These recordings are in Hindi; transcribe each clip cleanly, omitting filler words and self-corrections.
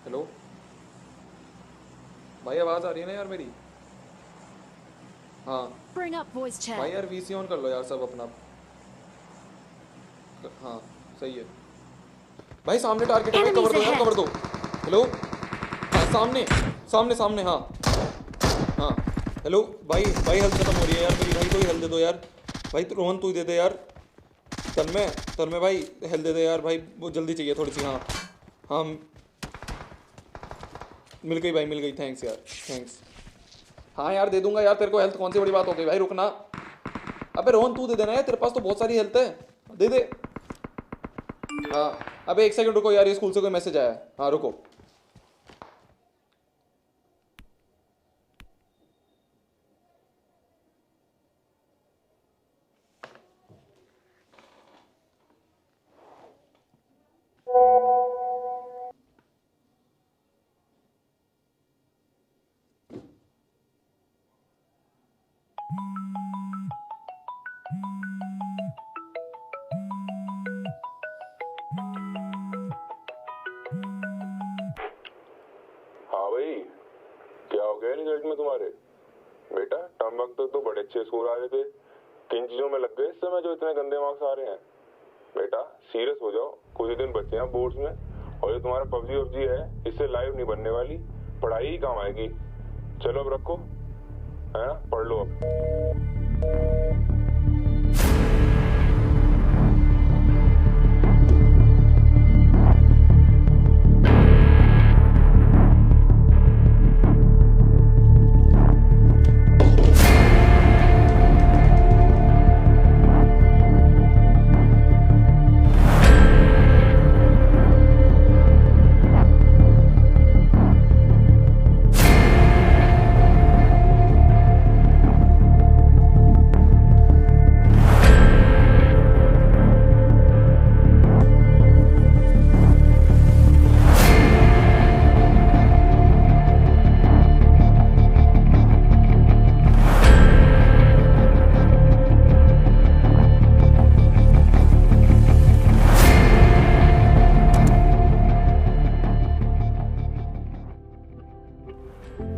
हेलो भाई, आवाज़ आ रही है ना यार मेरी? हाँ Bring up voice भाई chat. यार, वीसी ऑन कर लो यार सब अपना। हाँ सही है भाई। सामने टारगेट है भाई, कवर Enemies दो यार, कवर ahead. दो। हेलो, हाँ सामने सामने सामने, हाँ हाँ। हेलो भाई, भाई हेल्थ खत्म हो रही है यार मेरी, भाई कोई हेल्थ दे दो यार। भाई तो रोहन तू ही दे दे यार। तन्मय, तन्मय भाई हेल्थ दे दे यार भाई, वो जल्दी चाहिए थोड़ी सी। हाँ हाँ, मिल गई भाई, मिल गई, थैंक्स यार, थैंक्स। हाँ यार दे दूंगा यार तेरे को हेल्थ, कौन सी बड़ी बात हो गई भाई, रुकना। अबे रोहन तू दे देना यार, तेरे पास तो बहुत सारी हेल्थ है, दे दे। हाँ अबे एक सेकंड रुको यार, ये स्कूल से कोई मैसेज आया है, हाँ रुको। हाँ भाई, क्या हो गया रिजल्ट में तुम्हारे? बेटा टर्म वक्त तो बड़े अच्छे स्कोर आ रहे थे, किन चीजों में लग गए इस समय जो इतने गंदे मार्क्स आ रहे हैं? बेटा सीरियस हो जाओ, कुछ ही दिन बचे हैं बोर्ड्स में, और ये तुम्हारा पबजी वबजी है इससे लाइव नहीं बनने वाली, पढ़ाई ही काम आएगी। चलो अब रखो, है ना, पढ़ लो अब।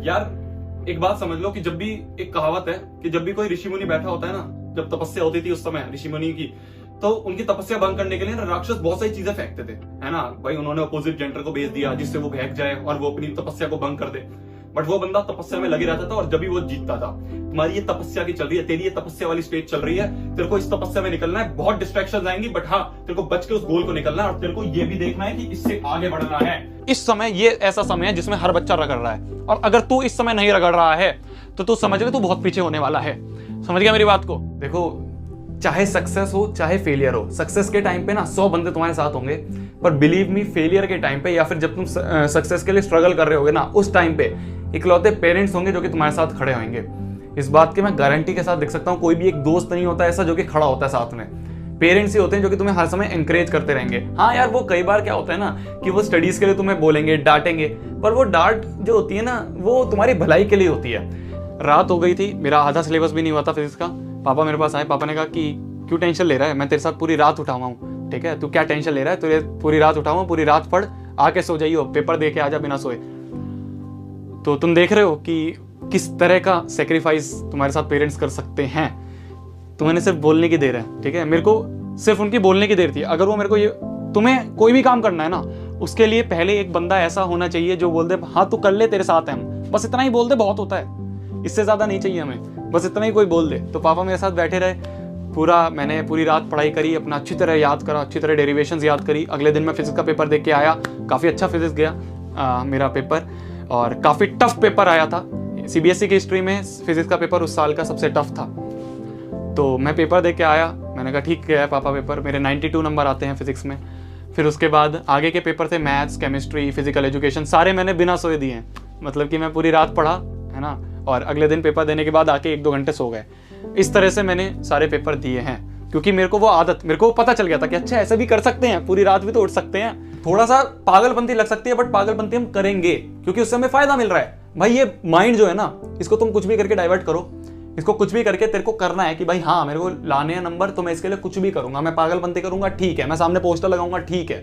यार एक बात समझ लो कि जब भी, एक कहावत है कि जब भी कोई ऋषि मुनि बैठा होता है ना, जब तपस्या होती थी उस समय ऋषि मुनि की, तो उनकी तपस्या भंग करने के लिए ना राक्षस बहुत सारी चीजें फेंकते थे, है ना भाई। उन्होंने अपोजिट जेंडर को भेज दिया जिससे वो बहक जाए और वो अपनी तपस्या को भंग कर दे, बट वो बंदा तपस्या में लगे रहता था और जब भी वो जीतता था। तुम्हारी ये तपस्या की चल रही है, तेरी ये तपस्या वाली स्टेज चल रही है, तेरे को इस तपस्या में निकलना है। बहुत डिस्ट्रैक्शंस आएंगी, बट हाँ तेरे को बच के उस गोल को निकलना है, और तेरे को ये भी देखना है कि इससे आगे बढ़ना है। इस समय ये ऐसा समय है जिसमें हर बच्चा रगड़ रहा है, और अगर तू इस समय नहीं रगड़ रहा है तो तू समझ ले तू बहुत पीछे होने वाला है। समझ गया मेरी बात को? देखो, चाहे सक्सेस हो चाहे फेलियर हो, सक्सेस के टाइम पे ना 100 बंदे तुम्हारे साथ होंगे, पर बिलीव मी फेलियर के टाइम पे या फिर जब तुम सक्सेस के लिए स्ट्रगल कर रहे होगे ना, उस टाइम पे इकलौते पेरेंट्स होंगे जो कि तुम्हारे साथ खड़े होंगे। इस बात की मैं गारंटी के साथ देख सकता हूँ। कोई भी एक दोस्त नहीं होता ऐसा जो कि खड़ा होता है साथ में, पेरेंट्स ही होते हैं जो कि तुम्हें हर समय एंकरेज करते रहेंगे। हाँ यार, वो कई बार क्या होता है ना कि वो स्टडीज के लिए तुम्हें बोलेंगे, डांटेंगे, पर वो डांट जो होती है ना वो तुम्हारी भलाई के लिए होती है। रात हो गई थी, मेरा आधा सिलेबस भी नहीं हुआ था फिजिक्स का। पापा मेरे पास आए, पापा ने कहा कि क्यों टेंशन ले रहा है, मैं तेरे साथ पूरी रात उठा हुआ हूँ, ठीक है, तू क्या टेंशन ले रहा है, तुझे पूरी रात उठा हुआ, पूरी रात पढ़, आके सो जाइयो, पेपर दे के आजा बिना सोए। तो तुम देख रहे हो कि किस तरह का सेक्रीफाइस तुम्हारे साथ पेरेंट्स कर सकते हैं। तुम्हें सिर्फ बोलने की देर है, ठीक है, मेरे को सिर्फ उनकी बोलने की देर थी। अगर वो मेरे को ये, तुम्हें कोई भी काम करना है ना, उसके लिए पहले एक बंदा ऐसा होना चाहिए जो बोल दे हाँ तू कर ले, तेरे साथ है हम, बस इतना ही बोल दे, बहुत होता है, इससे ज्यादा नहीं चाहिए हमें, बस इतना ही कोई बोल दे। तो पापा मेरे साथ बैठे रहे, मैंने पूरी रात पढ़ाई करी, अपना अच्छी तरह याद करा, अच्छी तरह डेरिवेशंस याद करी। अगले दिन मैं फिजिक्स का पेपर देख के आया, काफ़ी अच्छा फिजिक्स गया मेरा पेपर, और काफ़ी टफ पेपर आया था। सीबीएसई की हिस्ट्री में फिजिक्स का पेपर उस साल का सबसे टफ था। तो मैं पेपर देख के आया, मैंने कहा ठीक है पापा पेपर, मेरे 92 नंबर आते हैं फिजिक्स में। फिर उसके बाद आगे के पेपर थे मैथ्स, केमिस्ट्री, फिजिकल एजुकेशन, सारे मैंने बिना सोए दिए हैं। मतलब कि मैं पूरी रात पढ़ा, है ना, और अगले दिन पेपर देने के बाद आके 1-2 घंटे सो गए। इस तरह से मैंने सारे पेपर दिए हैं, क्योंकि मेरे को वो आदत, मेरे को पता चल गया था कि अच्छा ऐसे भी कर सकते हैं, पूरी रात भी तो उठ सकते हैं। थोड़ा सा पागलपंती लग सकती है, बट पागलपंती हम करेंगे क्योंकि उससे हमें फायदा मिल रहा है। भाई ये माइंड जो है ना, इसको तुम कुछ भी करके डाइवर्ट करो, इसको कुछ भी करके तेरे को करना है कि भाई हाँ मेरे को लाने हैं नंबर, तो मैं इसके लिए कुछ भी करूंगा। मैं पागलपंती करूंगा, ठीक है, मैं सामने पोस्टर लगाऊंगा, ठीक है,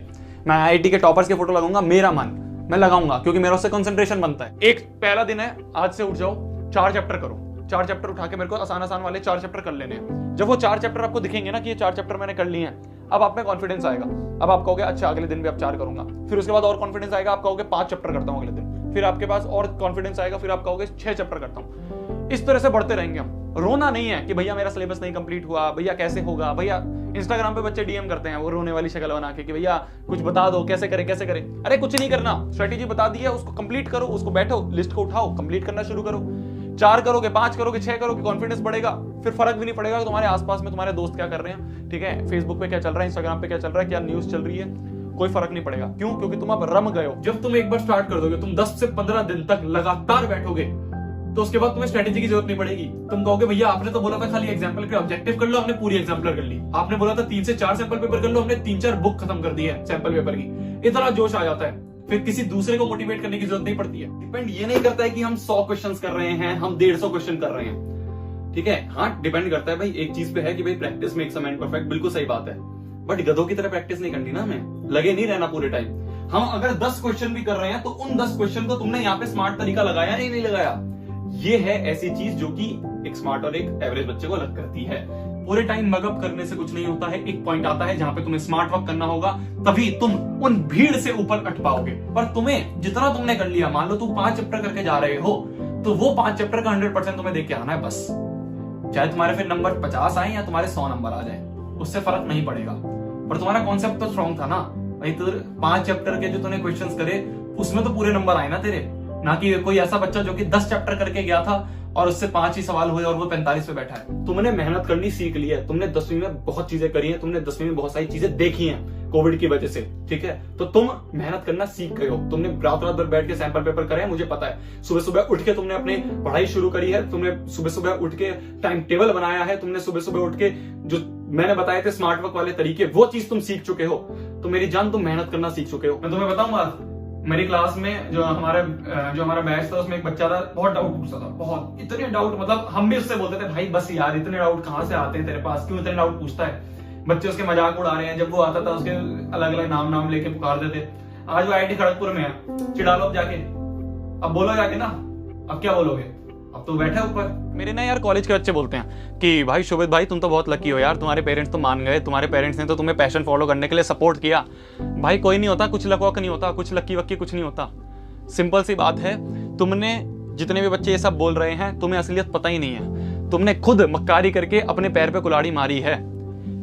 मैं आईआईटी के टॉपर्स के फोटो लगाऊंगा, मेरा मन, मैं लगाऊंगा क्योंकि मेरा उससे कंसंट्रेशन बनता है। एक पहला दिन है, आज से उठ जाओ, 4 चैप्टर करो, 4 चैप्टर उठा के मेरे को आसान आसान वाले 4 चैप्टर कर लेने हैं। जब वो 4 चैप्टर आपको दिखेंगे ना कि ये 4 चैप्टर मैंने कर लिए हैं, अब आप में कॉन्फिडेंस आएगा। अब आप कहोगे अच्छा अगले दिन भी अब 4 करूंगा, फिर उसके बाद और कॉन्फिडेंस आएगा, आप कहोगे 5 चैप्टर करता हूँ अगले दिन, फिर आपके पास और कॉन्फिडेंस आएगा, फिर आप कहोगे 6 चैप्टर करता हूँ। इस तरह से बढ़ते रहेंगे हम। रोना नहीं है कि भैया मेरा सिलेबस नहीं कंप्लीट हुआ, भैया कैसे होगा। भैया इंस्टाग्राम पे बच्चे डीएम करते हैं वो रोने वाली शक्ल बना के कि भैया कुछ बता दो, कैसे करें कैसे करें। अरे कुछ नहीं करना, स्ट्रेटेजी बता दी है, उसको कंप्लीट करो, उसको बैठो, लिस्ट को उठाओ, कंप्लीट करना शुरू करो। 4 करोगे, 5 करोगे, 6 करोगे, कॉन्फिडेंस बढ़ेगा, फिर फर्क भी नहीं पड़ेगा कि तुम्हारे आसपास में तुम्हारे दोस्त क्या कर रहे हैं, ठीक है, फेसबुक पे क्या चल रहा है, इंस्टाग्राम पे क्या चल रहा है, क्या न्यूज चल रही है, कोई फर्क नहीं पड़ेगा। क्यों? क्योंकि तुम अब रम गए हो। जब तुम एक बार स्टार्ट कर दोगे, तुम 10 से 15 दिन तक लगातार बैठोगे, तो उसके बाद तुम्हें स्ट्रेटेजी की जरूरत नहीं पड़ेगी। तुम कहोगे भैया आपने तो बोला था खाली एग्जाम्पल के ऑब्जेक्टिव कर लो, हमने पूरी एग्जाम्पल कर ली। आपने बोला था 3 से 4 सैंपल पेपर कर लो, हमने 3-4 बुक खत्म कर दी है सैंपल पेपर की। इतना जोश आ जाता है, फिर किसी दूसरे को मोटिवेट करने की जरूरत नहीं पड़ती है। डिपेंड ये नहीं करता है कि हम 100 क्वेश्चंस कर रहे हैं, हम 150 क्वेश्चन कर रहे हैं, ठीक है। हाँ डिपेंड करता है भाई, एक चीज पे है कि भाई practice makes a man perfect, बिल्कुल सही बात है। बट गधों की तरह प्रैक्टिस नहीं करनी ना, हमें लगे नहीं रहना पूरे टाइम। हम अगर 10 क्वेश्चन भी कर रहे हैं तो उन 10 क्वेश्चन को तुमने यहाँ पे स्मार्ट तरीका लगाया नहीं लगाया। ये है ऐसी चीज जो कि एक स्मार्ट और एक एवरेज बच्चे को अलग करती है। पूरे टाइम मगअप करने से कुछ नहीं होता है। एक पॉइंट आता है जहां पे तुम्हें स्मार्ट वर्क करना होगा, तभी तुम उन भीड़ से ऊपर उठ पाओगे। पर तुम्हें जितना तुमने कर लिया, मान लो तुम 5 चैप्टर करके जा रहे हो, तो वो 5 चैप्टर का 100% तुम्हें देख के आना है बस। चाहे तुम्हारे फिर नंबर 50 आए या तुम्हारे 100 नंबर आ जाए, उससे फर्क नहीं पड़ेगा। पर तुम्हारा कॉन्सेप्ट तो स्ट्रॉन्ग था ना भाई। तो 5 चैप्टर के जो तूने क्वेश्चंस करे उसमें तो पूरे नंबर आए ना तेरे, ना कि कोई ऐसा बच्चा जो कि 10 चैप्टर करके गया था और उससे 5 ही सवाल हुए और वो 45 पे बैठा है। तुमने मेहनत करनी सीख ली है, तुमने 10वीं में बहुत चीजें करी हैं, तुमने 10वीं में बहुत सारी चीजें देखी हैं कोविड की वजह से, ठीक है। तो तुम मेहनत करना सीख गए हो। तुमने रात रात भर बैठ के सैंपल पेपर करे हैं, मुझे पता है। सुबह सुबह उठ के तुमने अपनी पढ़ाई शुरू करी है, तुमने सुबह सुबह उठ के टाइम टेबल बनाया है, तुमने सुबह सुबह उठ के जो मैंने बताए थे स्मार्ट वर्क वाले तरीके, वो चीज तुम सीख चुके हो। तो मेरी जान, तुम मेहनत करना सीख चुके हो। मैं तुम्हें बताऊंगा, मेरी क्लास में जो हमारा बैच था, उसमें एक बच्चा था, बहुत डाउट पूछता था, बहुत इतने डाउट, मतलब हम भी उससे बोलते थे भाई बस यार इतने डाउट कहाँ से आते हैं तेरे पास, क्यों इतने डाउट पूछता है। बच्चे उसके मजाक उड़ा रहे हैं, जब वो आता था उसके अलग अलग नाम लेके पुकार देते। आज वो IIT खड़गपुर में है, चिढ़ा लो अब जाके, अब बोलो जाके ना, अब क्या बोलोगे, अब तो बैठा ऊपर। मेरे ना यार कॉलेज के बच्चे बोलते हैं कि भाई शोभित भाई तुम तो बहुत लकी हो यार, तुम्हारे पेरेंट्स तो मान गए, तुम्हारे पेरेंट्स ने तो तुम्हें पैशन फॉलो करने के लिए सपोर्ट किया। भाई कोई नहीं होता, कुछ लक वक नहीं होता, कुछ लक्की वक्की कुछ नहीं होता। सिंपल सी बात है, तुमने जितने भी बच्चे ये सब बोल रहे हैं, तुम्हें असलियत पता ही नहीं है। तुमने खुद मक्कारी करके अपने पैर पे कुल्हाड़ी मारी है।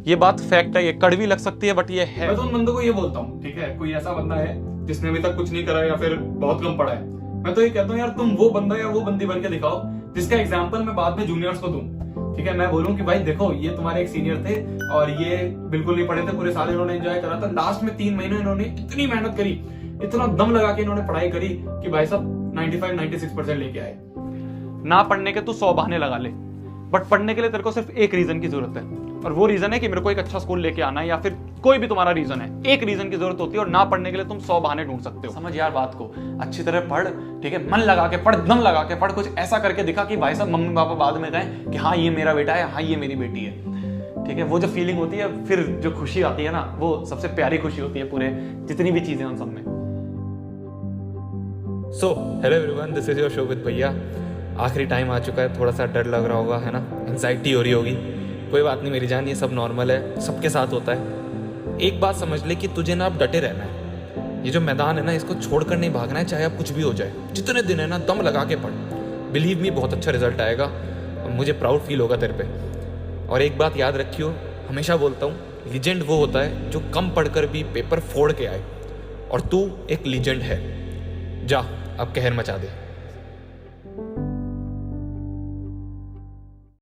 ये बात फैक्ट है, ये कड़वी लग सकती है बट ये है। मैं तो उन बंदों को ये बोलता हूँ, ठीक है, कोई ऐसा बंदा है जिसने अभी तक कुछ नहीं करा या फिर बहुत कम पढ़ा है, मैं तो ये कहता हूँ यार तुम वो बंदा या वो बंदी बन के दिखाओ जिसका एग्जाम्पल मैं बाद में जूनियर्स को दूं, ठीक है। मैं बोलूं कि भाई देखो ये तुम्हारे एक सीनियर थे और ये बिल्कुल नहीं पढ़े थे, पूरे साल इन्होंने एंजॉय करा था, लास्ट में 3 महीने इन्होंने इतनी मेहनत करी, इतना दम लगा के इन्होंने पढ़ाई करी कि भाई साहब 95-96% लेके आए। ना पढ़ने के तू 100 बहाने लगा ले, बट पढ़ने के लिए तेरे को सिर्फ एक रीजन की जरूरत है, और वो रीजन है कि मेरे को एक अच्छा स्कूल लेके आना है, या फिर कोई भी तुम्हारा रीजन है, एक रीजन की जरूरत होती है। और ना पढ़ने के लिए तुम 100 बहाने ढूंढ सकते हो। समझ यार बात को, अच्छी तरह पढ़, ठीक है, मन लगा के पढ़, दम लगा के पढ़, कुछ ऐसा करके दिखा कि भाई साहब मम्मी पापा बाद में कहें कि हाँ ये मेरा बेटा है, हाँ ये मेरी बेटी है, ठीक है। वो जो फीलिंग होती है, फिर जो खुशी आती है ना, वो सबसे प्यारी खुशी होती है पूरे जितनी भी चीजें उन सब में। So hello everyone, this is your Shobhit bhaiya. आखिरी टाइम आ चुका है, थोड़ा सा डर लग रहा होगा, है ना, एंजाइटी हो रही होगी। कोई बात नहीं मेरी जान, ये सब नॉर्मल है, सबके साथ होता है। एक बात समझ ले कि तुझे ना अब डटे रहना है। ये जो मैदान है ना, इसको छोड़कर नहीं भागना है, चाहे अब कुछ भी हो जाए। जितने दिन है ना, दम लगा के पढ़, बिलीव मी बहुत अच्छा रिजल्ट आएगा और मुझे प्राउड फील होगा तेरे पे। और एक बात याद रखियो, हमेशा बोलता हूँ, लीजेंड वो होता है जो कम पढ़कर भी पेपर फोड़ के आए, और तू एक लीजेंड है। जा अब कहर मचा दे।